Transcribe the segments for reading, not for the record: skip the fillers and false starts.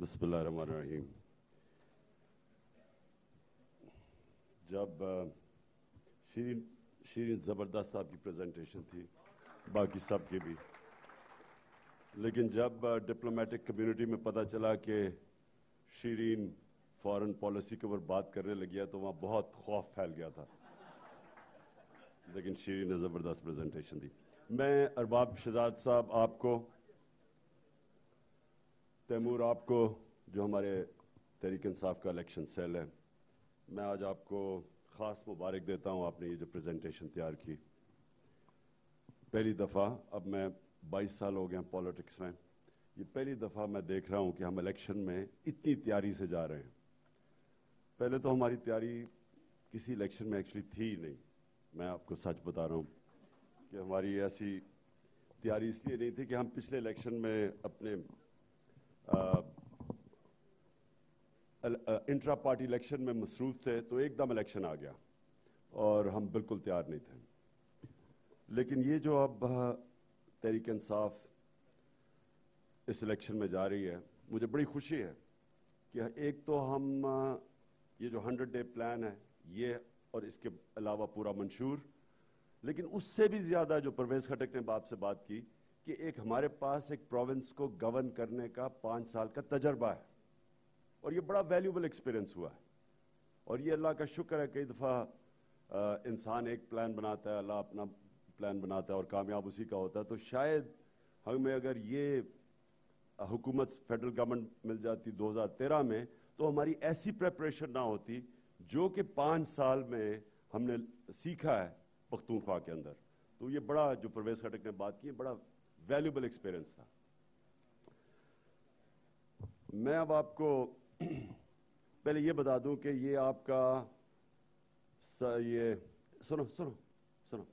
बिस्मिल्लाहिर्रहमानिर्रहीम। जब शीरीन ज़बरदस्त आपकी प्रेजेंटेशन थी, बाकी सब की भी, लेकिन जब डिप्लोमेटिक कम्युनिटी में पता चला कि शीरीन फॉरेन पॉलिसी के ऊपर बात करने लगी है तो वहाँ बहुत खौफ फैल गया था। लेकिन शीरीन ने ज़बरदस्त प्रेजेंटेशन दी। मैं अरबाब शहजाद साहब आपको, तैमूर आपको, जो हमारे तहरीक इंसाफ का इलेक्शन सेल है, मैं आज आपको ख़ास मुबारक देता हूँ। आपने ये जो प्रेजेंटेशन तैयार की, पहली दफ़ा, अब मैं 22 साल हो गए हैं पॉलिटिक्स में, ये पहली दफ़ा मैं देख रहा हूँ कि हम इलेक्शन में इतनी तैयारी से जा रहे हैं। पहले तो हमारी तैयारी किसी इलेक्शन में एक्चुअली थी ही नहीं। मैं आपको सच बता रहा हूँ कि हमारी ऐसी तैयारी इसलिए नहीं थी कि हम पिछले इलेक्शन में अपने इंट्रा पार्टी इलेक्शन में मसरूफ थे, तो एकदम इलेक्शन आ गया और हम बिल्कुल तैयार नहीं थे। लेकिन ये जो अब तहरीक इंसाफ इस इलेक्शन में जा रही है, मुझे बड़ी खुशी है कि एक तो हम ये जो 100 डे प्लान है ये, और इसके अलावा पूरा मंशूर, लेकिन उससे भी ज़्यादा जो परवेज़ खटक ने आपसे बात की कि एक हमारे पास एक प्रोविंस को गवर्न करने का 5 साल का तजर्बा है, और ये बड़ा वैल्यूबल एक्सपीरियंस हुआ है। और ये अल्लाह का शुक्र है, कई दफ़ा इंसान एक प्लान बनाता है, अल्लाह अपना प्लान बनाता है और कामयाब उसी का होता है। तो शायद हमें अगर ये हुकूमत फेडरल गवर्नमेंट मिल जाती 2013 में, तो हमारी ऐसी प्रेपरेशन ना होती जो कि 5 साल में हमने सीखा है पख्तूनख्वा के अंदर। तो ये बड़ा, जो परवेज़ खटक ने बात की, बड़ा वैल्यूबल एक्सपीरियंस था। मैं अब आपको पहले ये बता दूं कि ये आपका ये सुनो सुनो सुनो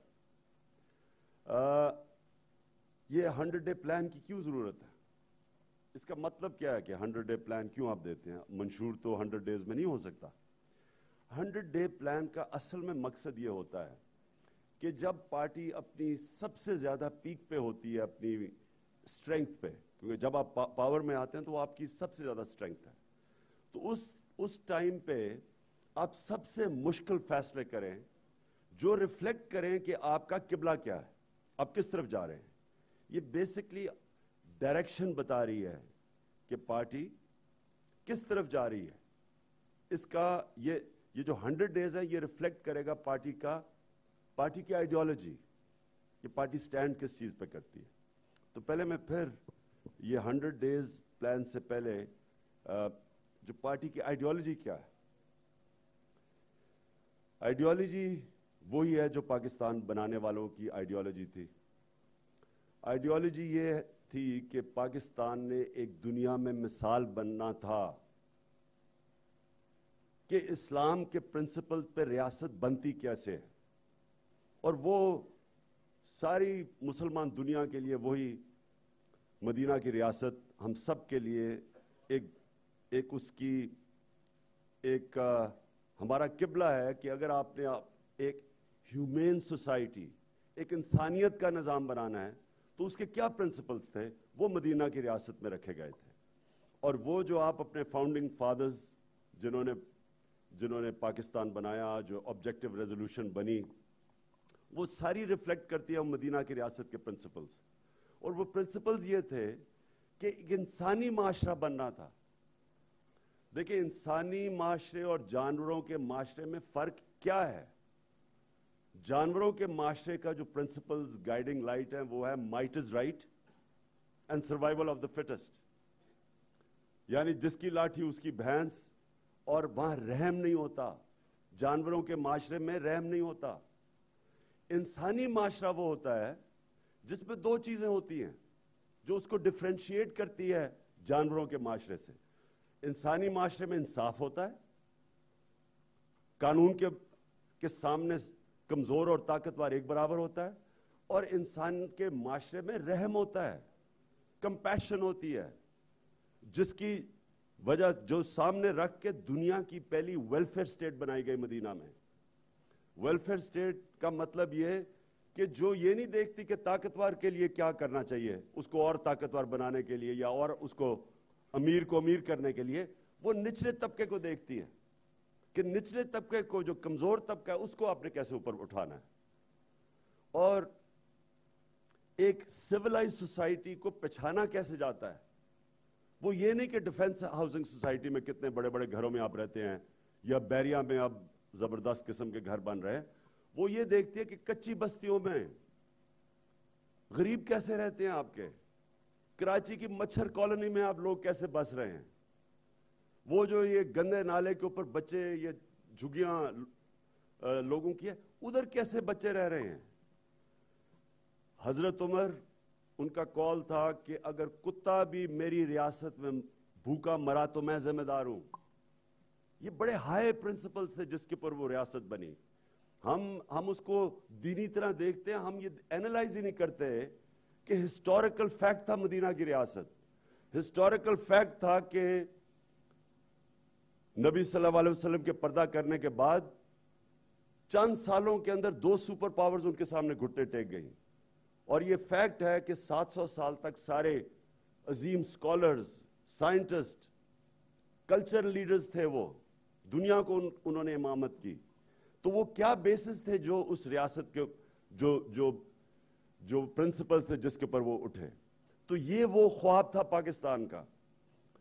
ये 100 डे प्लान की क्यों ज़रूरत है? इसका मतलब क्या है कि 100 डे प्लान क्यों आप देते हैं? मंशूर तो 100 डेज में नहीं हो सकता। 100 डे प्लान का असल में मकसद ये होता है कि जब पार्टी अपनी सबसे ज़्यादा पीक पे होती है, अपनी स्ट्रेंथ पे, क्योंकि जब आप पावर में आते हैं तो आपकी सबसे ज़्यादा स्ट्रेंथ है, तो उस टाइम पे आप सबसे मुश्किल फैसले करें जो रिफ्लेक्ट करें कि आपका किबला क्या है, आप किस तरफ जा रहे हैं। ये बेसिकली डायरेक्शन बता रही है कि पार्टी किस तरफ जा रही है। इसका ये जो 100 डेज है, ये रिफ्लेक्ट करेगा पार्टी की आइडियोलॉजी, कि पार्टी स्टैंड किस चीज़ पे करती है। तो पहले मैं फिर ये 100 डेज प्लान से पहले जो पार्टी की आइडियोलॉजी क्या है। आइडियोलॉजी वही है जो पाकिस्तान बनाने वालों की आइडियोलॉजी थी। आइडियोलॉजी ये थी कि पाकिस्तान ने एक दुनिया में मिसाल बनना था कि इस्लाम के प्रिंसिपल पे रियासत बनती कैसे है, और वो सारी मुसलमान दुनिया के लिए वही मदीना की रियासत हम सब के लिए एक उसकी एक हमारा किबला है कि अगर आपने एक ह्यूमेन सोसाइटी, एक इंसानियत का निज़ाम बनाना है तो उसके क्या प्रिंसिपल्स थे, वो मदीना की रियासत में रखे गए थे। और वो जो आप अपने फाउंडिंग फादर्स जिन्होंने पाकिस्तान बनाया, जो ऑब्जेक्टिव रेजोल्यूशन बनी, वो सारी रिफ्लेक्ट करती है मदीना की रियासत के प्रिंसिपल्स। और वो प्रिंसिपल्स ये थे कि एक इंसानी माशरा बनना था। देखिए, इंसानी माशरे और जानवरों के माशरे में फ़र्क क्या है? जानवरों के माशरे का जो प्रिंसिपल्स गाइडिंग लाइट है वो है might is right and survival of the fittest, यानी जिसकी लाठी उसकी भैंस, और वहां रहम नहीं होता। जानवरों के माशरे में रहम नहीं होता। इंसानी माशरा वो होता है जिसमें 2 चीजें होती हैं जो उसको डिफरेंशिएट करती है जानवरों के माशरे से। इंसानी माशरे में इंसाफ होता है, कानून के सामने कमजोर और ताकतवर एक बराबर होता है, और इंसान के माशरे में रहम होता है, कंपैशन होती है, जिसकी वजह जो सामने रख के दुनिया की पहली वेलफेयर स्टेट बनाई गई मदीना में। वेलफेयर स्टेट का मतलब यह कि जो ये नहीं देखती कि ताकतवर के लिए क्या करना चाहिए, उसको और ताकतवर बनाने के लिए या और उसको अमीर को अमीर करने के लिए, वो निचले तबके को देखती है कि निचले तबके को, जो कमजोर तबका है, उसको आपने कैसे ऊपर उठाना है। और एक सिविलाइज सोसाइटी को पहचाना कैसे जाता है, वो ये नहीं कि डिफेंस हाउसिंग सोसाइटी में कितने बड़े बड़े घरों में आप रहते हैं या बैरिया में अब जबरदस्त किस्म के घर बन रहे हैं, वो ये देखती है कि कच्ची बस्तियों में गरीब कैसे रहते हैं आपके, कराची की मच्छर कॉलोनी में आप लोग कैसे बस रहे हैं, वो जो ये गंदे नाले के ऊपर बच्चे, ये झुग्गियां लोगों की है, उधर कैसे बच्चे रह रहे हैं। हजरत उमर, उनका कॉल था कि अगर कुत्ता भी मेरी रियासत में भूखा मरा तो मैं जिम्मेदार हूं। ये बड़े हाई प्रिंसिपल्स थे जिसके ऊपर वो रियासत बनी। हम उसको दीनी तरह देखते हैं, हम ये एनालाइज ही नहीं करते कि हिस्टोरिकल फैक्ट था मदीना की रियासत। हिस्टोरिकल फैक्ट था कि नबी सल्लल्लाहु अलैहि वसल्लम के पर्दा करने के बाद चंद सालों के अंदर 2 सुपर पावर्स उनके सामने घुटने टेक गई। और ये फैक्ट है कि 700 साल तक सारे अजीम स्कॉलर्स, साइंटिस्ट, कल्चरल लीडर्स थे, वो दुनिया को उन्होंने इमामत की। तो वो क्या बेसिस थे जो उस रियासत के जो जो जो प्रिंसिपल्स थे जिसके ऊपर वो उठे। तो ये वो ख्वाब था पाकिस्तान का।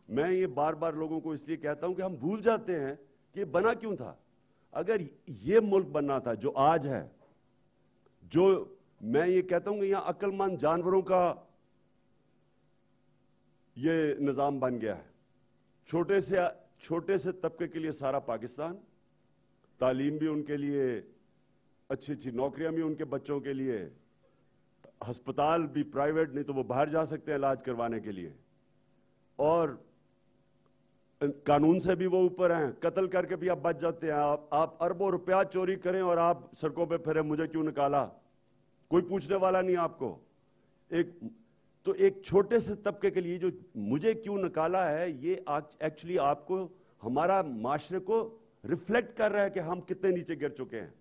मैं ये बार बार लोगों को इसलिए कहता हूं कि हम भूल जाते हैं कि बना क्यों था। अगर ये मुल्क बनना था जो आज है, जो मैं ये कहता हूं कि यहां अक्लमंद जानवरों का ये निजाम बन गया है। छोटे से तबके के लिए सारा पाकिस्तान, तालीम भी उनके लिए, अच्छी अच्छी नौकरियां भी उनके बच्चों के लिए, अस्पताल भी प्राइवेट, नहीं तो वो बाहर जा सकते हैं इलाज करवाने के लिए, और कानून से भी वो ऊपर हैं, कत्ल करके भी आप बच जाते हैं। आप अरबों रुपया चोरी करें और आप सड़कों पे फिरे, मुझे क्यों निकाला, कोई पूछने वाला नहीं आपको। एक छोटे से तबके के लिए जो मुझे क्यों निकाला है, ये एक्चुअली आपको, हमारा माशरे को रिफ्लेक्ट कर रहा है कि हम कितने नीचे गिर चुके हैं।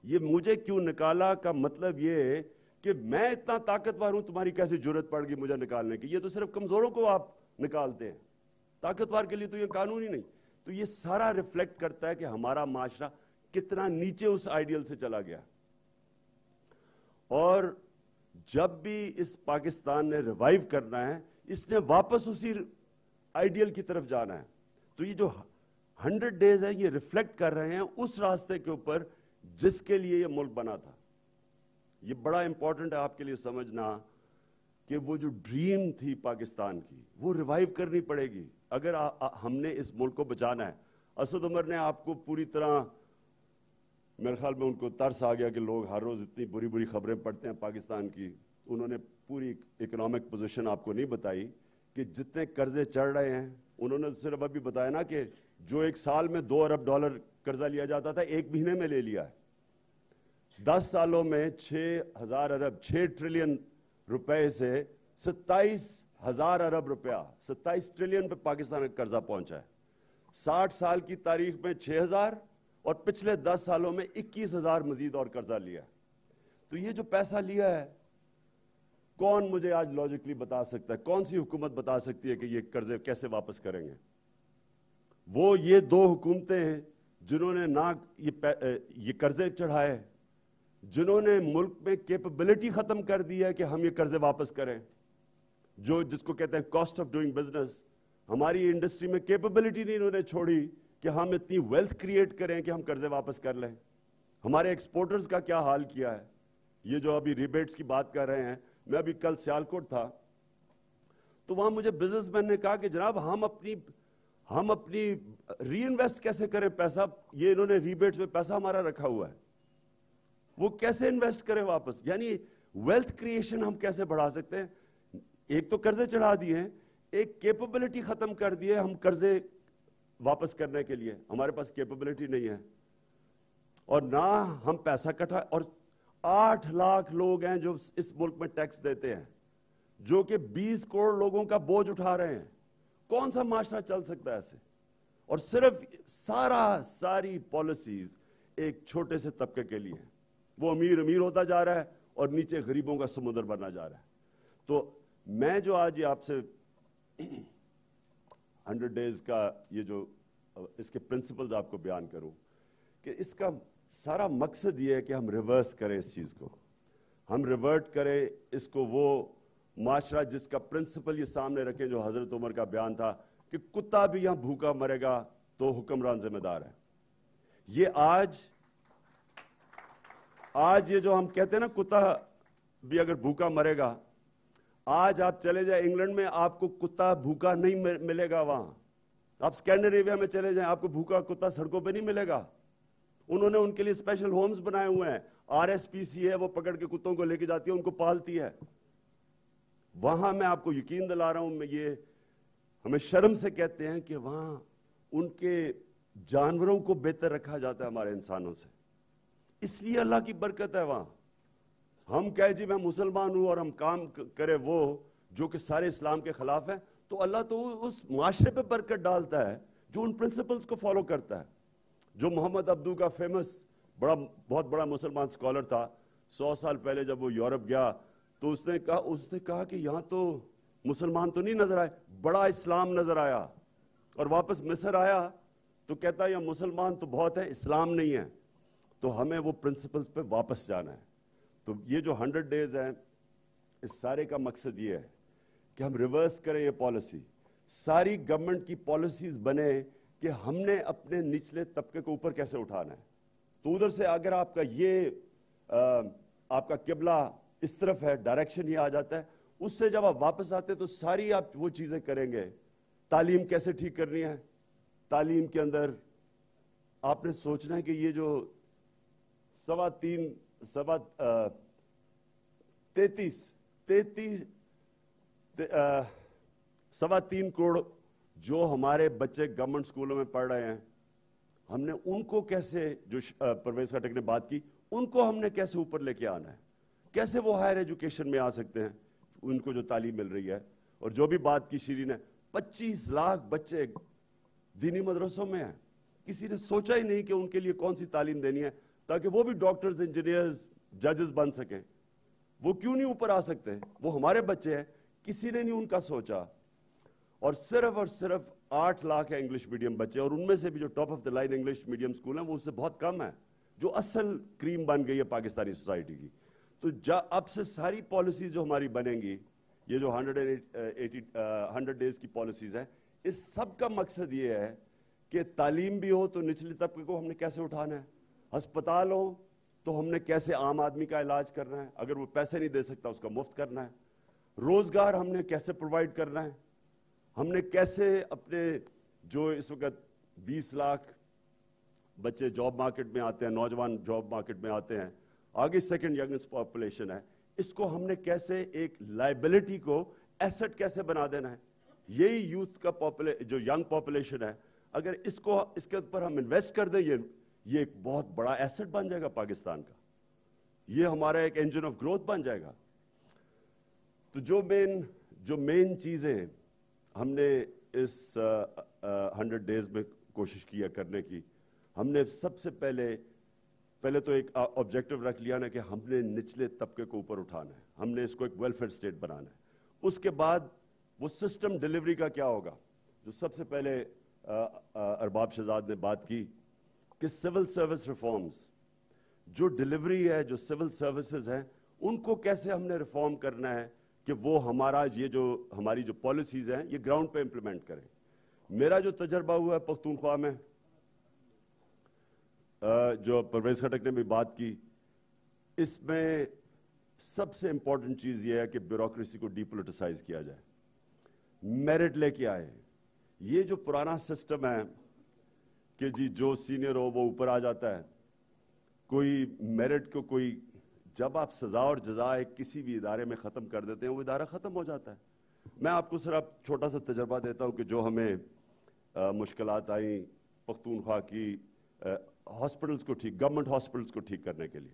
ये मुझे क्यों निकाला का मतलब ये है कि मैं इतना ताकतवर हूं, तुम्हारी कैसी जरूरत पड़ गई मुझे निकालने की। ये तो सिर्फ कमजोरों को आप निकालते हैं, ताकतवर के लिए तो ये कानून ही नहीं। तो ये सारा रिफ्लेक्ट करता है कि हमारा माशरा कितना नीचे उस आइडियल से चला गया। और जब भी इस पाकिस्तान ने रिवाइव करना है, इसने वापस उसी आइडियल की तरफ जाना है। तो ये जो 100 डेज है, ये रिफ्लेक्ट कर रहे हैं उस रास्ते के ऊपर जिसके लिए ये मुल्क बना था। ये बड़ा इंपॉर्टेंट है आपके लिए समझना कि वो जो ड्रीम थी पाकिस्तान की, वो रिवाइव करनी पड़ेगी अगर हमने इस मुल्क को बचाना है। असद उमर ने आपको पूरी तरह, मेरे ख्याल में उनको तरस आ गया कि लोग हर रोज इतनी बुरी बुरी खबरें पढ़ते हैं पाकिस्तान की। उन्होंने पूरी इकोनॉमिक पोजीशन आपको नहीं बताई कि जितने कर्जे चढ़ रहे हैं। उन्होंने सिर्फ अभी बताया ना कि जो एक साल में $2 अरब कर्जा लिया जाता था, 1 महीने में ले लिया है। 10 सालों में 6,000 अरब, 6 ट्रिलियन रुपए से 27,000 अरब रुपया, 27 ट्रिलियन पे पाकिस्तान का कर्जा पहुंचा है। 60 साल की तारीख में 6,000 और पिछले 10 सालों में 21,000 मजीद और कर्जा लिया। तो ये जो पैसा लिया है, कौन मुझे आज लॉजिकली बता सकता है, कौन सी हुकूमत बता सकती है कि ये कर्जे कैसे वापस करेंगे? वो ये 2 हुकूमतें हैं जिन्होंने ना ये कर्जे चढ़ाए, जिन्होंने मुल्क में कैपेबिलिटी खत्म कर दी है कि हम ये कर्जे वापस करें, जिसको कहते हैं कॉस्ट ऑफ डूइंग बिजनेस। हमारी इंडस्ट्री में कैपेबिलिटी नहीं इन्होंने छोड़ी कि हम इतनी वेल्थ क्रिएट करें कि हम कर्जे वापस कर लें। हमारे एक्सपोर्टर्स का क्या हाल किया है। ये जो अभी रिबेट्स की बात कर रहे हैं, मैं अभी कल सियालकोट था, तो वहां मुझे बिजनेसमैन ने कहा कि जनाब हम अपनी री इन्वेस्ट कैसे करें पैसा, ये इन्होंने रिबेट्स में पैसा हमारा रखा हुआ है, वो कैसे इन्वेस्ट करें वापस। यानी वेल्थ क्रिएशन हम कैसे बढ़ा सकते हैं। एक तो कर्जे चढ़ा दिए हैं, एक कैपेबिलिटी खत्म कर दिए हम कर्जे वापस करने के लिए, हमारे पास कैपेबिलिटी नहीं है और ना हम पैसा इकट्ठा। और 8 लाख लोग हैं जो इस मुल्क में टैक्स देते हैं, जो कि 20 करोड़ लोगों का बोझ उठा रहे हैं। कौन सा माशरा चल सकता है ऐसे? और सिर्फ सारी पॉलिसीज एक छोटे से तबके के लिए, वो अमीर होता जा रहा है और नीचे गरीबों का समुद्र बनना जा रहा है। तो मैं जो आज आपसे 100 डेज का ये जो इसके प्रिंसिपल्स आपको बयान करूं कि इसका सारा मकसद ये है कि हम रिवर्स करें इस चीज़ को, हम रिवर्ट करें इसको, वो माशरा जिसका प्रिंसिपल ये सामने रखें जो हज़रत उमर का बयान था कि कुत्ता भी यहां भूखा मरेगा तो हुक्मरान जिम्मेदार है। ये आज ये जो हम कहते हैं ना कुत्ता भी अगर भूखा मरेगा, आज आप चले जाए इंग्लैंड में आपको कुत्ता भूखा नहीं मिलेगा। वहां आप स्कैंडिनेविया में चले जाएं आपको भूखा कुत्ता सड़कों पे नहीं मिलेगा। उन्होंने उनके लिए स्पेशल होम्स बनाए हुए हैं, RSPC है, वो पकड़ के कुत्तों को लेके जाती है, उनको पालती है। वहां मैं आपको यकीन दिला रहा हूं, मैं ये हमें शर्म से कहते हैं कि वहां उनके जानवरों को बेहतर रखा जाता है हमारे इंसानों से, इसलिए अल्लाह की बरकत है वहां। हम कहे जी मैं मुसलमान हूं और हम काम करें वो जो कि सारे इस्लाम के खिलाफ है, तो अल्लाह तो उस माशरे पे बरकत डालता है जो उन प्रिंसिपल्स को फॉलो करता है। जो मोहम्मद अब्दू का फेमस बहुत बड़ा मुसलमान स्कॉलर था, 100 साल पहले जब वो यूरोप गया तो उसने कहा कि यहां तो मुसलमान तो नहीं नजर आए, बड़ा इस्लाम नजर आया। और वापस मिस्र आया तो कहता है यहां मुसलमान तो बहुत है, इस्लाम नहीं है। तो हमें वो प्रिंसिपल्स पे वापस जाना है। तो ये जो 100 डेज है, इस सारे का मकसद ये है कि हम रिवर्स करें ये पॉलिसी, सारी गवर्नमेंट की पॉलिसीज बने कि हमने अपने निचले तबके को ऊपर कैसे उठाना है। तो उधर से अगर आपका ये आपका किबला इस तरफ है, डायरेक्शन ये आ जाता है, उससे जब आप वापस आते हैं तो सारी आप वो चीजें करेंगे। तालीम कैसे ठीक करनी है, तालीम के अंदर आपने सोचना है कि ये जो 3.3 करोड़ जो हमारे बच्चे गवर्नमेंट स्कूलों में पढ़ रहे हैं, हमने उनको कैसे, जो परवेज खटक ने बात की, उनको हमने कैसे ऊपर लेके आना है, कैसे वो हायर एजुकेशन में आ सकते हैं, उनको जो तालीम मिल रही है। और जो भी बात की शीरी ने, 25 लाख बच्चे दीनी मदरसों में हैं, किसी ने सोचा ही नहीं कि उनके लिए कौन सी तालीम देनी है ताकि वो भी डॉक्टर्स, इंजीनियर्स, जजेस बन सकें। वो क्यों नहीं ऊपर आ सकते? वो हमारे बच्चे हैं, किसी ने नहीं उनका सोचा। और सिर्फ 8 लाख है इंग्लिश मीडियम बच्चे, और उनमें से भी जो top of the line English medium school है वो उससे बहुत कम है, जो असल क्रीम बन गई है पाकिस्तानी सोसाइटी की। तो अब से सारी पॉलिसीज जो हमारी बनेंगी, ये जो 100 डेज की पॉलिसीज है, इस सब का मकसद ये है कि तालीम भी हो तो निचले तबके को हमने कैसे उठाना है, अस्पताल हो तो हमने कैसे आम आदमी का इलाज करना है, अगर वो पैसे नहीं दे सकता उसका मुफ्त करना है, रोजगार हमने कैसे प्रोवाइड करना है, हमने कैसे अपने जो इस वक्त 20 लाख बच्चे जॉब मार्केट में आते हैं, नौजवान जॉब मार्केट में आते हैं, आगे सेकंड यंगेस्ट पॉपुलेशन है, इसको हमने कैसे एक लाइबिलिटी को एसेट कैसे बना देना है। यही यूथ का जो यंग पॉपुलेशन है, अगर इसके ऊपर हम इन्वेस्ट कर दें, ये एक बहुत बड़ा एसेट बन जाएगा पाकिस्तान का, ये हमारा एक इंजन ऑफ ग्रोथ बन जाएगा। तो जो मेन चीजें हमने इस 100 डेज में कोशिश किया करने की, हमने सबसे पहले तो एक ऑब्जेक्टिव रख लिया ना कि हमने निचले तबके को ऊपर उठाना है, हमने इसको एक वेलफेयर स्टेट बनाना है। उसके बाद वो सिस्टम डिलीवरी का क्या होगा, जो सबसे पहले अरबाब शहजाद ने बात की कि सिविल सर्विस रिफॉर्म्स, जो डिलीवरी है, जो सिविल सर्विसेज हैं, उनको कैसे हमने रिफॉर्म करना है कि वो हमारी जो पॉलिसीज हैं ये ग्राउंड पे इंप्लीमेंट करें। मेरा जो तजर्बा हुआ है पख्तूनख्वा में, जो परवेज खटक ने भी बात की, इसमें सबसे इंपॉर्टेंट चीज ये है कि ब्यूरोक्रेसी को डीपोलिटिसाइज किया जाए, मेरिट लेके आए। ये जो पुराना सिस्टम है कि जी जो सीनियर हो वो ऊपर आ जाता है, कोई मेरिट को जब आप सजा और जजा एक किसी भी इदारे में खत्म कर देते हैं वो इदारा खत्म हो जाता है। मैं आपको सिर्फ छोटा सा तजर्बा देता हूं कि जो हमें मुश्किलात आई पख्तूनख्वा की हॉस्पिटल्स को गवर्नमेंट हॉस्पिटल्स को ठीक करने के लिए,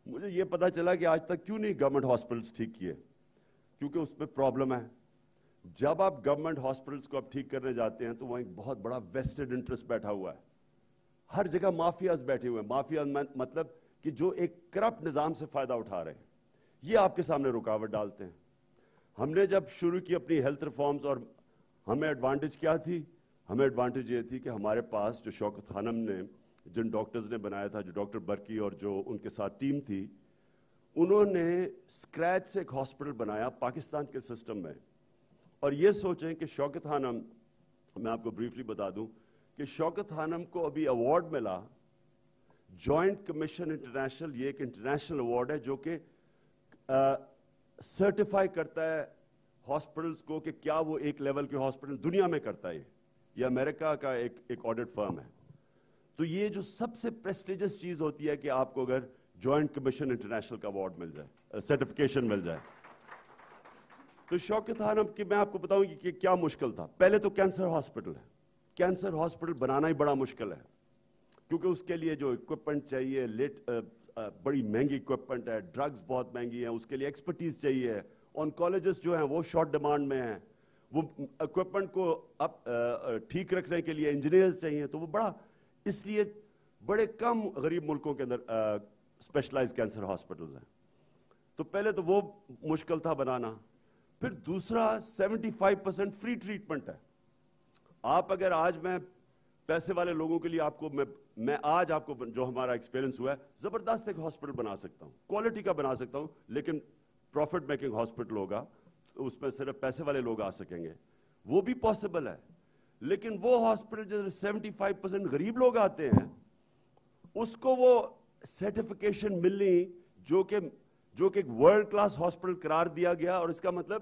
मुझे ये पता चला कि आज तक क्यों नहीं गवर्नमेंट हॉस्पिटल्स ठीक किए, क्योंकि उसमें प्रॉब्लम है। जब आप गवर्नमेंट हॉस्पिटल्स को आप ठीक करने जाते हैं तो वहां एक बहुत बड़ा वेस्टेड इंटरेस्ट बैठा हुआ है, हर जगह माफियाज बैठे हुए हैं। माफिया मतलब कि जो एक करप्ट निजाम से फायदा उठा रहे हैं, ये आपके सामने रुकावट डालते हैं। हमने जब शुरू की अपनी हेल्थ रिफॉर्म्स, और ہمیں ایڈوانٹیج کیا تھی؟ ہمیں ایڈوانٹیج یہ تھی کہ ہمارے پاس جو شوکت خانم نے جن ڈاکٹرز نے بنایا تھا، جو ڈاکٹر برکی اور جو ان کے ساتھ ٹیم تھی، انہوں نے اسکریچ سے ایک ہاسپٹل بنایا پاکستان کے سسٹم میں. اور یہ سوچیں کہ شوکت خانم، میں آپ کو بریفلی بتا دوں کہ شوکت خانم کو ابھی ایوارڈ ملا جوائنٹ کمیشن انٹرنیشنل. یہ ایک انٹرنیشنل ایوارڈ ہے جو کہ سرٹیفائی کرتا ہے ہاسپٹلز کو کہ کیا وہ ایک لیول کے ہاسپٹل دنیا میں کرتا ہے. یہ امریکہ کا ایک آڈٹ فرم ہے. تو یہ جو سب سے پریسٹیجس چیز ہوتی ہے کہ آپ کو اگر جوائنٹ کمیشن انٹرنیشنل کا ایوارڈ مل جائے، سرٹیفکیشن مل جائے. تو شوکت خانم کی میں آپ کو بتاؤں کہ کیا مشکل تھا. پہلے تو کینسر ہاسپٹل ہے. کینسر ہاسپٹل بنانا ہی بڑا مشکل ہے کیونکہ اس کے لیے جو اکوپمنٹ چاہیے بڑی مہنگی اکوپمنٹ ہے، ڈرگز بہت مہنگی ہیں، اس کے لیے ایکسپرٹیز چاہیے. آنکالوجسٹ جو ہیں وہ شارٹ ڈیمانڈ میں ہیں. وہ اکوپمنٹ کو اب ٹھیک رکھنے کے لیے انجینئرز چاہیے. تو وہ بڑا، اس لیے بڑے کم غریب ملکوں کے اندر اسپیشلائز کینسر ہاسپٹلز ہیں. تو پہلے تو وہ مشکل تھا بنانا. پھر دوسرا 75% فری ٹریٹمنٹ ہے. آپ اگر آج میں پیسے والے لوگوں کے لیے آپ کو میں آج آپ کو جو ہمارا ایکسپیرینس ہوا ہے، زبردست ایک ہاسپٹل بنا سکتا ہوں، کوالٹی کا بنا سکتا ہوں، لیکن پروفٹ میکنگ ہاسپٹل ہوگا تو اس میں صرف پیسے والے لوگ آ سکیں گے. وہ بھی پاسبل ہے. لیکن وہ ہاسپٹل جو 75% غریب لوگ آتے ہیں اس کو وہ سرٹیفکیشن ملنی جو کہ ایک ورلڈ کلاس ہاسپٹل قرار دیا گیا. اور اس کا مطلب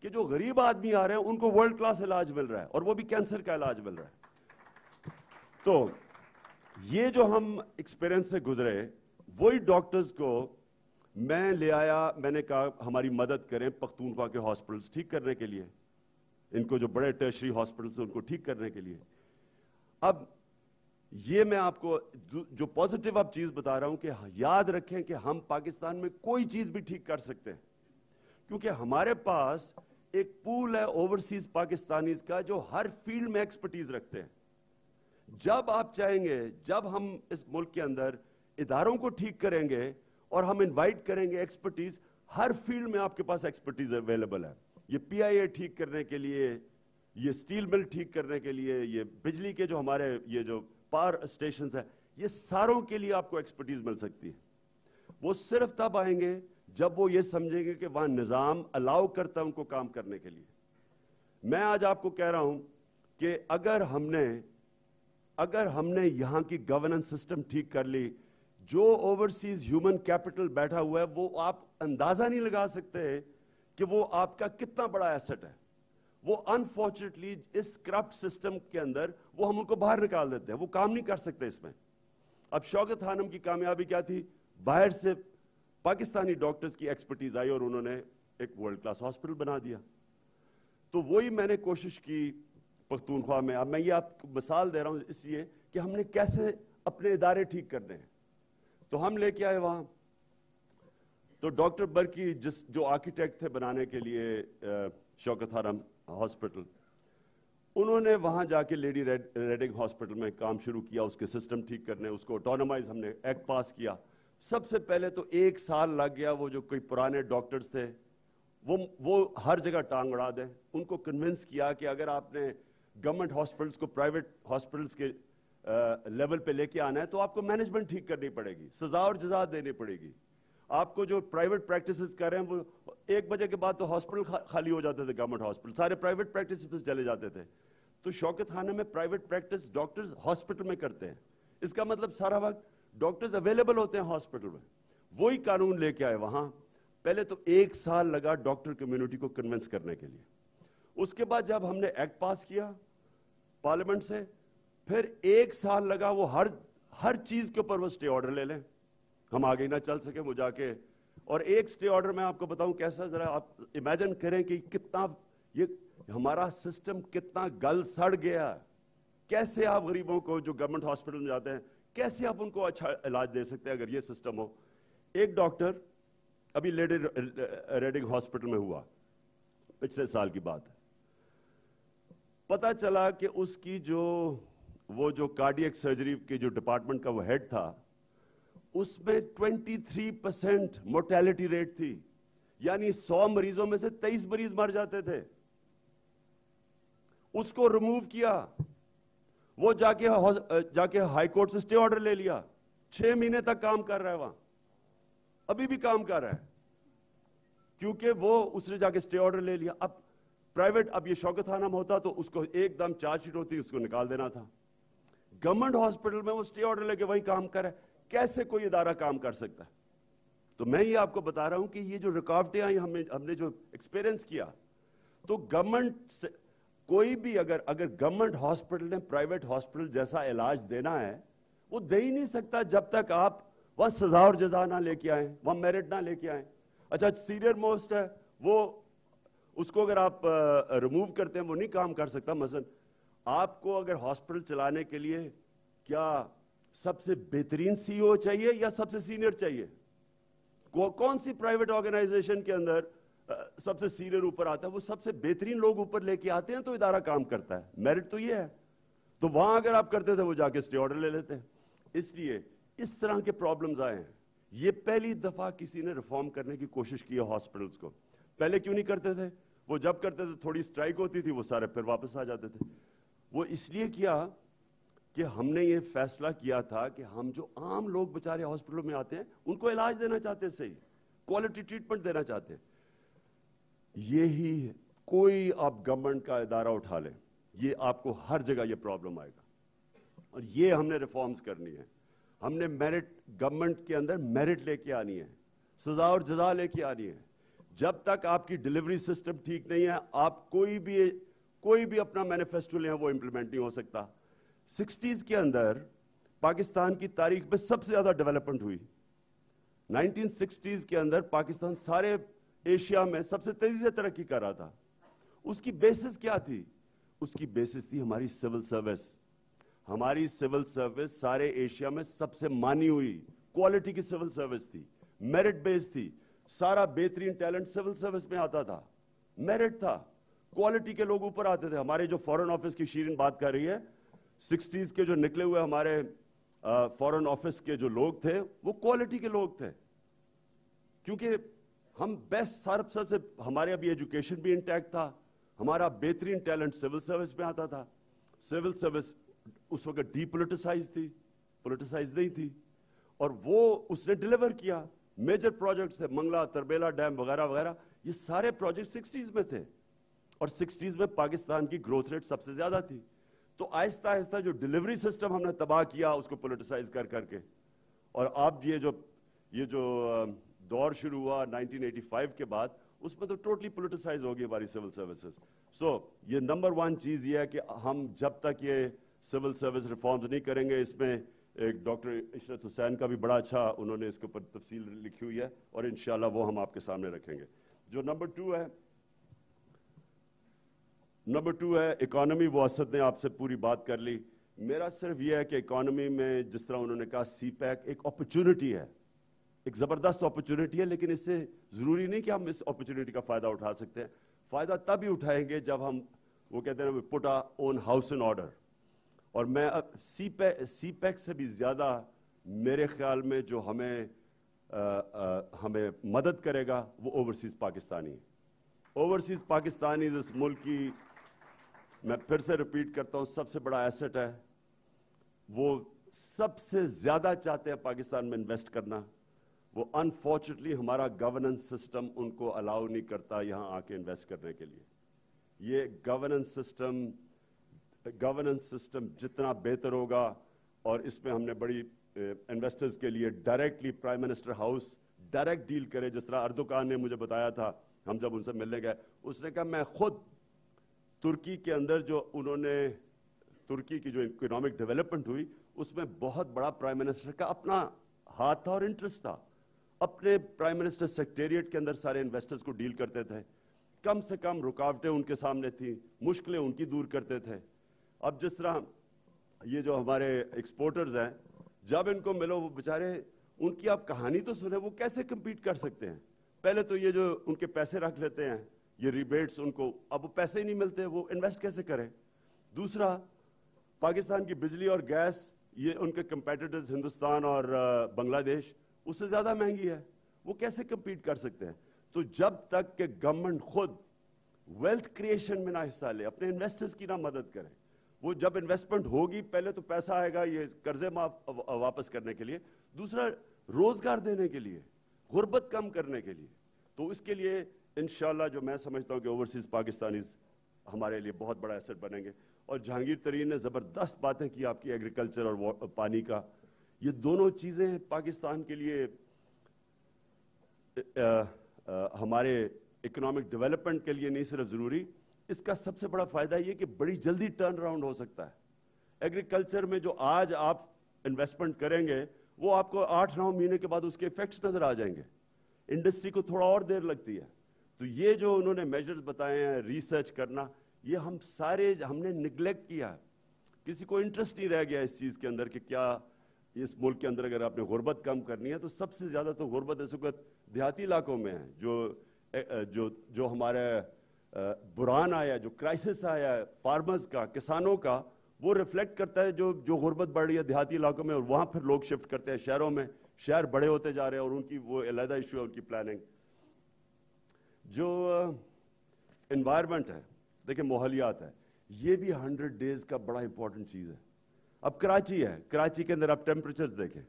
کہ جو غریب آدمی آ رہے ہیں ان کو ورلڈ کلاس علاج مل رہا ہے اور وہ بھی کینسر کا علاج مل رہا ہے. تو یہ جو ہم ایکسپیرینس سے گزرے، وہی ڈاکٹرز کو میں لے آیا. میں نے کہا ہماری مدد کریں پختونخوا کے ہاسپٹلز ٹھیک کرنے کے لیے، ان کو جو بڑے ٹرشری ہاسپٹلز ہیں ان کو ٹھیک کرنے کے لیے. اب یہ میں آپ کو جو پازیٹیو اب چیز بتا رہا ہوں کہ یاد رکھیں کہ ہم پاکستان میں کوئی چیز بھی ٹھیک کر سکتے ہیں کیونکہ ہمارے پاس ایک پول ہے اوورسیز پاکستانیز کا جو ہر فیلڈ میں ایکسپرٹیز رکھتے ہیں. جب آپ چاہیں گے، جب ہم اس ملک کے اندر اداروں کو ٹھیک کریں گے اور ہم انوائٹ کریں گے ایکسپرٹیز، ہر فیلڈ میں آپ کے پاس ایکسپرٹیز اویلیبل ہے. یہ پی آئی اے ٹھیک کرنے کے لیے، یہ سٹیل مل ٹھیک کرنے کے لیے، یہ بجلی کے جو ہمارے یہ جو پاور اسٹیشنز ہیں، یہ ساروں کے لیے آپ کو ایکسپرٹیز مل سکتی ہے. وہ صرف تب آئیں گے جب وہ یہ سمجھیں گے کہ وہاں نظام الاؤ کرتا ہے ان کو کام کرنے کے لیے. میں آج آپ کو کہہ رہا ہوں کہ اگر ہم نے یہاں کی گورننس سسٹم ٹھیک کر لی، جو اوورسیز ہیومن کیپٹل بیٹھا ہوا ہے وہ آپ اندازہ نہیں لگا سکتے کہ وہ آپ کا کتنا بڑا ایسٹ ہے. وہ انفارچونیٹلی اس کرپٹ سسٹم کے اندر وہ ہم ان کو باہر نکال دیتے ہیں، وہ کام نہیں کر سکتے اس میں. اب شوکت خانم کی کامیابی کیا تھی؟ باہر سے پاکستانی ڈاکٹرز کی ایکسپرٹیز آئی اور انہوں نے ایک ورلڈ کلاس ہاسپٹل بنا دیا. تو وہی میں نے کوشش کی پختونخوا میں. اب میں یہ آپ کو مثال دے رہا ہوں اس لیے کہ ہم نے کیسے اپنے ادارے ٹھیک کرنے ہیں. تو ہم لے کے آئے وہاں، تو ڈاکٹر برکی جو آرکیٹیکٹ تھے بنانے کے لیے شوکت خانم ہاسپٹل، انہوں نے وہاں جا کے لیڈی ریڈنگ ہاسپٹل میں کام شروع کیا اس کے سسٹم ٹھیک کرنے. اس کو آٹونومائز ہم نے ایکٹ پاس کیا. سب سے پہلے تو 1 سال لگ گیا. وہ جو کوئی پرانے ڈاکٹرز تھے وہ ہر جگہ ٹانگ اڑا دیں. ان کو کنونس کیا کہ اگر آپ نے گورنمنٹ ہاسپٹلس کو پرائیویٹ ہاسپٹلس کے لیول پہ لے کے آنا ہے تو آپ کو مینجمنٹ ٹھیک کرنی پڑے گی، سزا اور جزا دینی پڑے گی. آپ کو جو پرائیویٹ پریکٹسز کر رہے ہیں وہ 1 بجے کے بعد تو ہاسپٹل خالی ہو جاتے تھے، گورنمنٹ ہاسپٹل سارے پرائیویٹ پریکٹسز پہ چلے جاتے تھے. تو شوکت خانہ میں پرائیویٹ پریکٹس ڈاکٹرز ہاسپٹل میں کرتے ہیں. اس کا مطلب سارا وقت ڈاکٹرز اویلیبل ہوتے ہیں ہاسپٹل میں. وہی قانون لے کے آئے وہاں. پہلے تو 1 سال لگا ڈاکٹر کمیونٹی کو کنونس کرنے کے لیے. اس کے بعد جب ہم نے ایکٹ پاس کیا پارلیمنٹ سے، پھر 1 سال لگا وہ ہر چیز کے اوپر وہ سٹے آرڈر لے لیں. ہم آگے نہ چل سکے وہ جا کے. اور ایک سٹے آرڈر میں آپ کو بتاؤں کیسا، ذرا آپ امیجن کریں کہ کتنا یہ ہمارا سسٹم کتنا گل سڑ گیا. کیسے آپ غریبوں کو جو گورنمنٹ ہاسپٹل میں جاتے ہیں کیسے آپ ان کو اچھا علاج دے سکتے ہیں اگر یہ سسٹم ہو. ایک ڈاکٹر ابھی لیڈی ریڈنگ ہاسپٹل میں ہوا، پچھلے سال کی بات ہے، پتا چلا کہ اس کی وہ جو کارڈیک سرجری کے جو ڈپارٹمنٹ کا وہ ہیڈ تھا، اس میں 23% مورٹیلٹی ریٹ تھی. یعنی 100 مریضوں میں سے 23 مریض مر جاتے تھے. اس کو ریموو کیا. وہ جا کے ہائی کورٹ سے سٹے آرڈر لے لیا. 6 مہینے تک کام کر رہا ہے وہاں, ابھی بھی کام کر رہا ہے, کیونکہ وہ اس نے جا کے سٹے آرڈر لے لیا. اب پرائیویٹ, اب یہ شوکت خانم ہوتا تو اس کو ایک دم چارج شیٹ ہوتی, اس کو نکال دینا تھا. گورنمنٹ ہاسپٹل میں وہ سٹے آرڈر لے کے وہیں کام کرے, کیسے کوئی ادارہ کام کر سکتا ہے؟ تو میں یہ آپ کو بتا رہا ہوں کہ یہ جو رکاوٹیں آئی, ہم نے جو ایکسپیرینس کیا, تو گورنمنٹ سے کوئی بھی اگر گورنمنٹ ہاسپٹل نے پرائیویٹ ہاسپٹل جیسا علاج دینا ہے, وہ دے ہی نہیں سکتا جب تک آپ وہاں سزا اور جزا نہ لے کے آئیں, وہاں میرٹ نہ لے کے آئیں. اچھا سینئر موسٹ ہے وہ, اس کو اگر آپ ریموو کرتے ہیں وہ نہیں کام کر سکتا. مثلا آپ کو اگر ہاسپٹل چلانے کے لیے کیا سب سے بہترین سی او چاہیے یا سب سے سینئر چاہیے؟ کون سی پرائیویٹ آرگنائزیشن کے اندر سب سے سینئر اوپر آتا ہے؟ وہ سب سے بہترین لوگ اوپر لے کے آتے ہیں تو ادارہ کام کرتا ہے. میرٹ تو یہ ہے. تو وہاں اگر آپ کرتے تھے وہ جا کے سٹے آرڈر لے لیتے ہیں. اس لیے اس طرح کے پرابلمز آئے ہیں. یہ پہلی دفعہ کسی نے ریفارم کرنے کی کوشش کی ہے ہاسپٹلز کو. پہلے کیوں نہیں کرتے تھے؟ وہ جب کرتے تھے تھوڑی سٹرائک ہوتی تھی, وہ سارے پھر واپس آ جاتے تھے. وہ اس لیے کیا کہ ہم نے یہ فیصلہ کیا تھا کہ ہم جو عام لوگ بیچارے ہاسپٹلوں میں آتے ہیں ان کو علاج دینا چاہتے ہیں, صحیح کوالٹی ٹریٹمنٹ دینا چاہتے ہیں. یہی کوئی آپ گورنمنٹ کا ادارہ اٹھا لیں, یہ آپ کو ہر جگہ یہ پرابلم آئے گا. اور یہ ہم نے ریفارمز کرنی ہے. ہم نے میرٹ, گورنمنٹ کے اندر میرٹ لے کے آنی ہے, سزا اور جزا لے کے آنی ہے. جب تک آپ کی ڈلیوری سسٹم ٹھیک نہیں ہے, آپ کوئی بھی اپنا مینیفیسٹو لیں وہ امپلیمنٹ نہیں ہو سکتا. 60s کے اندر پاکستان کی تاریخ میں سب سے زیادہ ڈیولپمنٹ ہوئی. 1960s کے اندر پاکستان سارے ایشیا میں سب سے تیزی سے ترقی کر رہا تھا. اس کی بیسس کیا تھی؟ اس کی بیسس تھی ہماری سول سروس. ہماری سول سروس سارے ایشیا میں سب سے مانی ہوئی کوالٹی کی سول سروس تھی, میرٹ بیس تھی. سارا بہترین ٹیلنٹ سول سروس میں آتا تھا, میرٹ تھا, کوالٹی کے لوگ اوپر آتے تھے. ہمارے جو فورن آفس کی شیرین بات کر رہی ہے, 60s کے جو نکلے ہوئے ہمارے فورن آفس کے جو لوگ تھے وہ کوالٹی کے لوگ تھے, کیونکہ ہم بیسٹ سب سے, ہمارے ابھی ایجوکیشن بھی انٹیکٹ تھا, ہمارا بہترین ٹیلنٹ سول سروس میں آتا تھا. سول سروس اس وقت ڈی پولیٹیسائز تھی, پولیٹیسائز نہیں تھی, اور وہ اس نے ڈیلیور کیا. میجر پروجیکٹس تھے, منگلا, تربیلا ڈیم وغیرہ وغیرہ, یہ سارے پروجیکٹ 60s میں تھے. اور 60s میں پاکستان کی گروتھ ریٹ سب سے زیادہ تھی. تو آہستہ آہستہ جو ڈیلیوری سسٹم ہم نے تباہ کیا اس کو پولیٹیسائز کر کے, اور اب یہ جو دور شروع ہوا 1985 کے بعد, اس میں تو ٹوٹلی پولیٹیسائز ہو گئی ہماری سول سروسز. سو یہ نمبر 1 چیز یہ ہے کہ ہم جب تک یہ سول سروس ریفارمز نہیں کریں گے, اس میں ایک ڈاکٹر عشرت حسین کا بھی بڑا اچھا انہوں نے اس کے اوپر تفصیل لکھی ہوئی ہے, اور انشاءاللہ وہ ہم آپ کے سامنے رکھیں گے. جو نمبر 2 ہے اکانومی, وہ اسد نے آپ سے پوری بات کر لی. میرا صرف یہ ہے کہ اکانومی میں جس طرح انہوں نے کہا سی پیک ایک اپرچونٹی ہے, ایک زبردست اپرچونٹی ہے, لیکن اس سے ضروری نہیں کہ ہم اس اپرچونٹی کا فائدہ اٹھا سکتے ہیں. فائدہ تب ہی اٹھائیں گے جب ہم, وہ کہتے ہیں پٹ آ اون ہاؤس ان آرڈر. اور میں اب سی پیک سے بھی زیادہ میرے خیال میں جو ہمیں مدد کرے گا وہ اوورسیز پاکستانی. اوورسیز پاکستانیز اس ملک کی, میں پھر سے ریپیٹ کرتا ہوں, سب سے بڑا ایسٹ ہے. وہ سب سے زیادہ چاہتے ہیں پاکستان میں انویسٹ کرنا. وہ انفارچونیٹلی ہمارا گورننس سسٹم ان کو الاؤ نہیں کرتا یہاں آ کے انویسٹ کرنے کے لیے. یہ گورننس سسٹم جتنا بہتر ہوگا, اور اس میں ہم نے بڑی انویسٹرز کے لیے directly prime minister house direct deal کرے. جس طرح اردوغان نے مجھے بتایا تھا, ہم جب ان سے ملنے گئے, اس نے کہا میں خود ترکی کے اندر جو انہوں نے, ترکی کی جو اکنامک ڈیولپمنٹ ہوئی اس میں بہت بڑا پرائم منسٹر کا اپنا ہاتھ تھا اور انٹرسٹ تھا. اپنے پرائم منسٹر سیکریٹریٹ کے اندر سارے انویسٹرز کو ڈیل کرتے تھے, کم سے کم رکاوٹیں ان کے سامنے تھیں, مشکلیں ان کی دور کرتے تھے. اب جس طرح یہ جو ہمارے ایکسپورٹرز ہیں, جب ان کو ملو وہ بیچارے, ان کی آپ کہانی تو سنیں, وہ کیسے کمپیٹ کر سکتے ہیں؟ پہلے تو یہ جو ان کے پیسے رکھ لیتے ہیں, یہ ریبیٹس ان کو, اب وہ پیسے ہی نہیں ملتے, وہ انویسٹ کیسے کریں؟ دوسرا, پاکستان کی بجلی اور گیس, یہ ان کے کمپیٹیٹرز ہندوستان اور بنگلہ دیش, اس سے زیادہ مہنگی ہے, وہ کیسے کمپیٹ کر سکتے ہیں؟ تو جب تک کہ گورنمنٹ خود वेल्थ क्रिएशन में ना हिस्सा ले, अपने इन्वेस्टर्स की ना मदद करें। वो जब इन्वेस्टमेंट होगी, पहले तो पैसा आएगा ये कर्जे वापस करने के लिए, दूसरा रोजगार देने के लिए, गुर्बत कम करने के लिए। तो इसके लिए इंशाल्लाह जो मैं समझता हूँ कि ओवरसीज पाकिस्तानीज हमारे लिए बहुत बड़ा एसेट बनेंगे। और जहांगीर तरीन ने ज़बरदस्त बातें की आपकी एग्रीकल्चर और पानी का, ये दोनों चीज़ें पाकिस्तान के लिए हमारे इकोनॉमिक डेवलपमेंट के लिए नहीं सिर्फ ज़रूरी, इसका सबसे बड़ा फ़ायदा ये कि बड़ी जल्दी टर्न अराउंड हो सकता है। एग्रीकल्चर में जो आज आप इन्वेस्टमेंट करेंगे वो आपको 8-9 महीने के बाद उसके इफेक्ट्स नज़र आ जाएंगे। इंडस्ट्री को थोड़ा और देर लगती है। तो ये जो उन्होंने मेजर्स बताए हैं, रिसर्च करना, ये हमने निगलेक्ट किया। किसी को इंटरेस्ट नहीं रह गया इस चीज़ के अंदर कि क्या इस मुल्क के अंदर अगर आपने गुर्बत कम करनी है तो सबसे ज़्यादा तो गुर्बत इस वक्त देहाती इलाकों में है। जो हमारे बुरान आया, जो क्राइसिस आया फार्मर्स का, किसानों का, वो रिफ्लेक्ट करता है जो गुर्बत बढ़ रही है देहाती इलाकों में, और वहाँ फिर लोग शिफ्ट करते हैं शहरों में। शहर बड़े होते जा रहे हैं और उनकी वो अलहदा इशू है उनकी प्लानिंग। जो एनवायरनमेंट है, देखिए माहौलियात है, ये भी 100 डेज का बड़ा इंपॉर्टेंट चीज़ है। अब कराची है, कराची के अंदर आप टेम्परेचर्स देखें,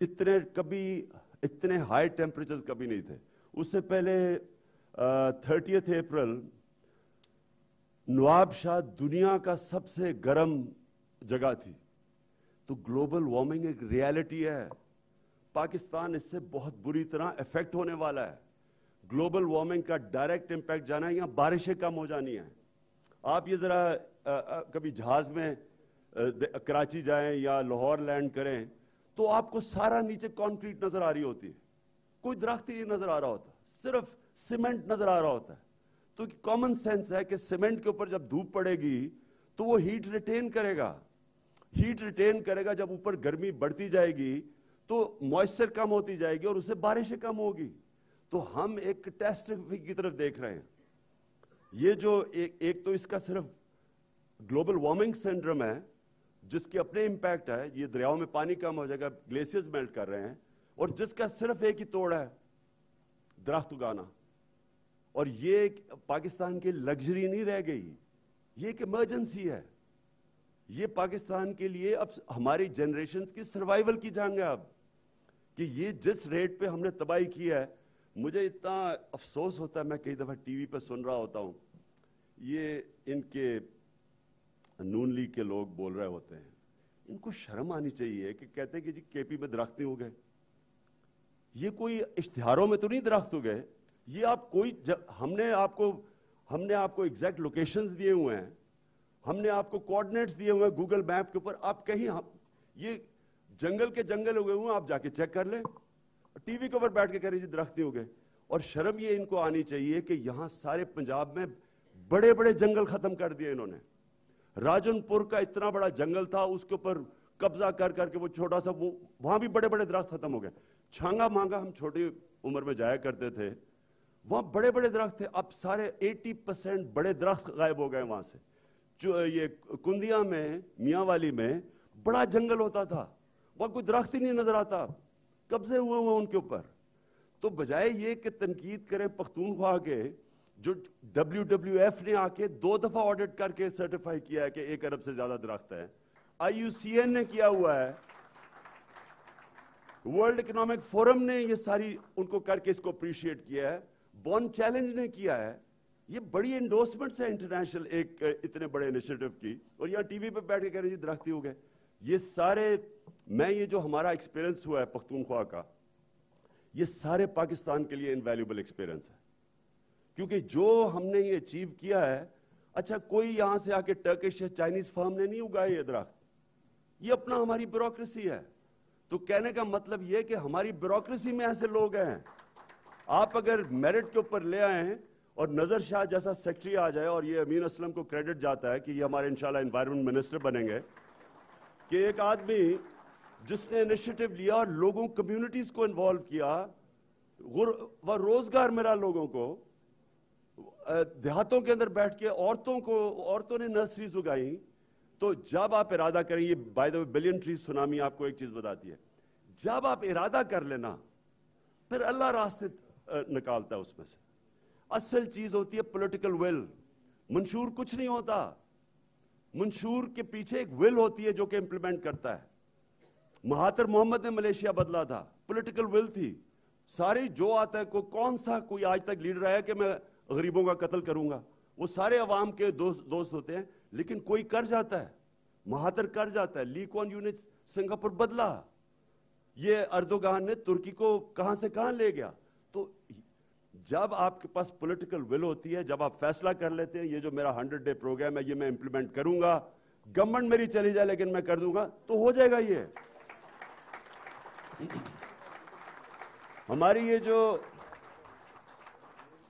इतने हाई टेम्परेचर्स कभी नहीं थे। उससे पहले 30 अप्रैल नवाब शाह दुनिया का सबसे गर्म जगह थी। तो ग्लोबल वार्मिंग एक रियलिटी है। पाकिस्तान इससे बहुत बुरी तरह इफेक्ट होने वाला है। ग्लोबल वार्मिंग का डायरेक्ट इंपैक्ट जाना है, यहाँ बारिशें कम हो जानी है। आप ये ज़रा कभी जहाज़ में कराची जाएं या लाहौर लैंड करें तो आपको सारा नीचे कंक्रीट नज़र आ रही होती है, कोई दरख्त ही नहीं नज़र आ रहा होता, सिर्फ सीमेंट नज़र आ रहा होता है। तो कॉमन सेंस है कि सीमेंट के ऊपर जब धूप पड़ेगी तो वो हीट रिटेन करेगा। जब ऊपर गर्मी बढ़ती जाएगी तो मॉइस्चर कम होती जाएगी और उससे बारिशें कम होगी। तो हम एक कैटास्ट्रोफी की तरफ देख रहे हैं। ये जो एक तो इसका सिर्फ ग्लोबल वार्मिंग सिंड्रोम है जिसके अपने इंपैक्ट है, ये दरियाओं में पानी कम हो जाएगा, ग्लेशियर्स मेल्ट कर रहे हैं, और जिसका सिर्फ एक ही तोड़ है, दरख्त उगाना। और ये पाकिस्तान की लग्जरी नहीं रह गई, ये एक इमरजेंसी है। ये पाकिस्तान के लिए अब हमारी जनरेशन्स की सर्वाइवल की जंग है। अब कि ये जिस रेट पे हमने तबाही की है, मुझे इतना अफसोस होता है, मैं कई दफ़ा टीवी पे सुन रहा होता हूँ, ये इनके नून लीग के लोग बोल रहे होते हैं, इनको शर्म आनी चाहिए कि कहते हैं कि जी केपी में दरख्त नहीं उगे। ये कोई इश्तिहारों में तो नहीं दरख्त उगे, ये आप हमने आपको एग्जैक्ट लोकेशंस दिए हुए हैं, हमने आपको कोऑर्डिनेट्स दिए हुए हैं गूगल मैप के ऊपर। आप कहीं ये जंगल के जंगल उगे हुए हैं, आप जाके चेक कर लें। टीवी के ऊपर बैठ के कह रहे जी दरख्त नहीं उगे। और शर्म ये इनको आनी चाहिए कि यहां सारे पंजाब में बड़े बड़े जंगल खत्म कर दिए इन्होंने। राजनपुर का इतना बड़ा जंगल था, उसके ऊपर कब्जा कर करके वो छोटा सा, वो वहां भी बड़े बड़े दरख्त खत्म हो गए। छांगा मांगा हम छोटी उम्र में जाया करते थे, वहां बड़े बड़े दरख्त थे, अब सारे 80% बड़े दरख्त गायब हो गए वहां से। जो ये कुंदिया में, मियांवाली में बड़ा जंगल होता था, वहां कोई दरख्त ही नहीं नजर आता, कब्जे हुए उनके ऊपर। तो बजाय ये कि तनकीद करें पख्तूनख्वा के, जो WWF ने आके 2 दफा ऑडिट करके सर्टिफाई किया है कि 1 अरब से ज्यादा दरख्त है, IUCN ने किया हुआ है, वर्ल्ड इकोनॉमिक फोरम ने ये सारी उनको करके इसको अप्रिशिएट किया है, बॉन चैलेंज ने किया है। ये बड़ी एंडोर्समेंट्स है इंटरनेशनल एक इतने बड़े इनिशिएटिव की, और यहाँ टीवी पे बैठ के कह रहे जी दरख्त ही हो गए। ये सारे, ये जो हमारा एक्सपीरियंस हुआ है पख्तूनख्वा का, ये सारे पाकिस्तान के लिए इनवैल्यूएबल एक्सपीरियंस है। क्योंकि जो हमने ये अचीव किया है, अच्छा कोई यहां से आके टर्किश या चाइनीज फर्म ने नहीं उगाए ये दरख्त, ये अपना हमारी ब्यूरोक्रेसी है। तो कहने का मतलब ये कि हमारी ब्यूरोक्रेसी में ऐसे लोग हैं। आप अगर मेरिट के ऊपर ले आए और नजर शाह जैसा सेक्रेटरी आ जाए, और ये अमीन असलम को क्रेडिट जाता है कि ये हमारे इंशाल्लाह एनवायरनमेंट मिनिस्टर बनेंगे, कि एक आदमी जिसने इनिशिएटिव लिया और लोगों, कम्युनिटीज को इन्वॉल्व किया, वह रोजगार मिला लोगों को, देहातों के अंदर बैठ के औरतों ने नर्सरीज उगाई। तो जब आप इरादा करें, ये by the way billion trees tsunami आपको एक चीज बताती है, जब आप इरादा कर लेना फिर अल्लाह रास्ते निकालता है उसमें से। اصل چیز ہوتی ہے پولیٹیکل ول. منشور کچھ نہیں ہوتا, منشور کے پیچھے ایک ول ہوتی ہے جو کہ امپلیمنٹ کرتا ہے. مہاتر محمد نے ملیشیا بدلا تھا, پولیٹیکل ول تھی. ساری جو آتا ہے کون سا کوئی آج تک لیڈر آیا کہ میں غریبوں کا قتل کروں گا, وہ سارے عوام کے دوست ہوتے ہیں, لیکن کوئی کر جاتا ہے. مہاتر کر جاتا ہے. لی کوان یو نے سنگاپور بدلا, یہ اردوغان نے ترکی کو کہاں سے کہاں لے گیا. تو جب آپ کے پاس پولیٹیکل ول ہوتی ہے, جب آپ فیصلہ کر لیتے ہیں یہ جو میرا 100 ڈے پروگرام ہے یہ میں امپلیمنٹ کروں گا, گورنمنٹ میری چلی جائے لیکن میں کر دوں گا, تو ہو جائے گا. یہ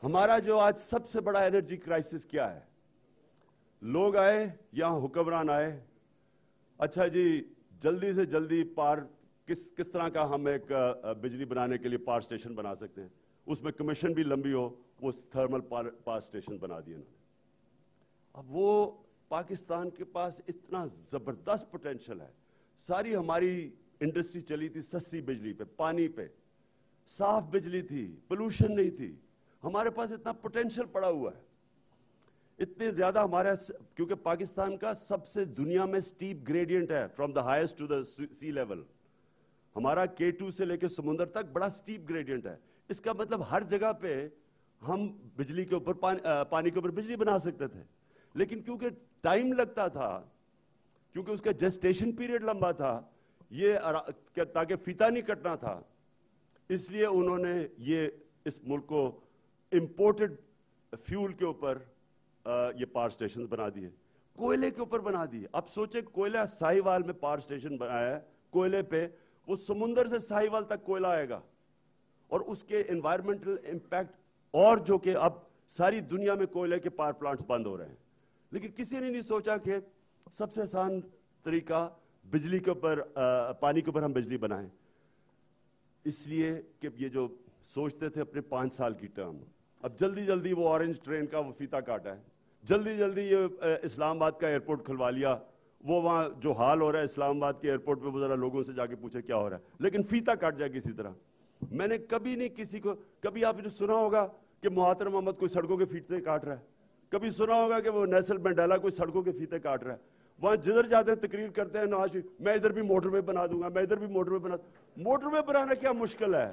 ہمارا جو آج سب سے بڑا انرجی کرائسس کیا ہے. لوگ آئے یہاں, حکمران آئے, اچھا جی جلدی سے جلدی کس طرح کا ہم ایک بجلی بنانے کے لیے پاور اسٹیشن بنا سکتے ہیں, اس میں کمیشن بھی لمبی ہو, وہ تھرمل پاور اسٹیشن بنا دیے انہوں نے. اب وہ پاکستان کے پاس اتنا زبردست پوٹینشل ہے. ساری ہماری انڈسٹری چلی تھی سستی بجلی پہ, پانی پہ, صاف بجلی تھی, پولوشن نہیں تھی. ہمارے پاس اتنا پوٹینشل پڑا ہوا ہے, اتنے زیادہ ہمارا, کیونکہ پاکستان کا سب سے دنیا میں سٹیپ گریڈینٹ ہے, from the highest to the sea level. ہمارا K2 سے لے کے سمندر تک بڑا سٹیپ گریڈینٹ ہے. اس کا مطلب ہر جگہ پہ ہم بجلی کے اوپر پانی کے اوپر بجلی بنا سکتے تھے, لیکن کیونکہ ٹائم لگتا تھا, کیونکہ اس کا جسٹیشن پیریڈ لمبا تھا, یہ تاکہ فیتا نہیں کٹنا تھا, اس لیے انہوں نے یہ اس ملک کو امپورٹڈ فیول کے اوپر یہ پاور اسٹیشن بنا دیے, کوئلے کے اوپر بنا دیے. اب سوچیں کوئلہ ساہیوال میں پاور اسٹیشن بنایا ہے کوئلے پہ, وہ سمندر سے ساہیوال تک کوئلہ آئے گا, اور اس کے انوائرمنٹل امپیکٹ, اور جو کہ اب ساری دنیا میں کوئلے کے پاور پلانٹس بند ہو رہے ہیں. لیکن کسی نے نہیں سوچا کہ سب سے آسان طریقہ بجلی کے اوپر, پانی کے اوپر ہم بجلی بنائیں. اس لیے کہ یہ جو سوچتے تھے اپنے 5 سال کی ٹرم, اب جلدی جلدی وہ اورنج ٹرین کا وہ فیتا کاٹا ہے, جلدی جلدی یہ اسلام آباد کا ایئرپورٹ کھلوا لیا. وہ وہاں جو حال ہو رہا ہے اسلام آباد کے ایئرپورٹ پہ, وہ ذرا لوگوں سے جا کے پوچھے کیا ہو رہا ہے, لیکن فیتا کاٹ جائے کسی طرح. میں نے کبھی نہیں کسی کو, کبھی آپ نے سنا ہوگا کہ مہاتر محمد کوئی سڑکوں کے فیتے کاٹ رہا ہے, کبھی سنا ہوگا کہ وہ نیلسن منڈیلا کوئی سڑکوں کے فیتے کاٹ رہا ہے. وہاں جدھر جاتے ہیں تقریر کرتے ہیں نواز شریف, میں ادھر بھی موٹر وے بنا دوں گا, میں ادھر بھی موٹر وے بنا. موٹر وے بنانا کیا مشکل ہے,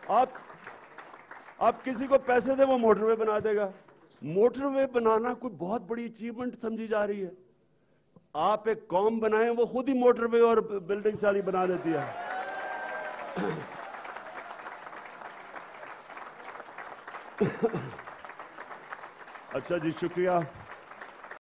آپ کسی کو پیسے دیں وہ موٹر وے بنا دے گا. موٹر وے بنانا کوئی بہت بڑی اچیومنٹ سمجھی جا رہی ہے. آپ ایک قوم بنائیں, وہ خود ہی موٹر وے اور بلڈنگ ساری بنا دیتی ہے. اچھا جی, شکریہ.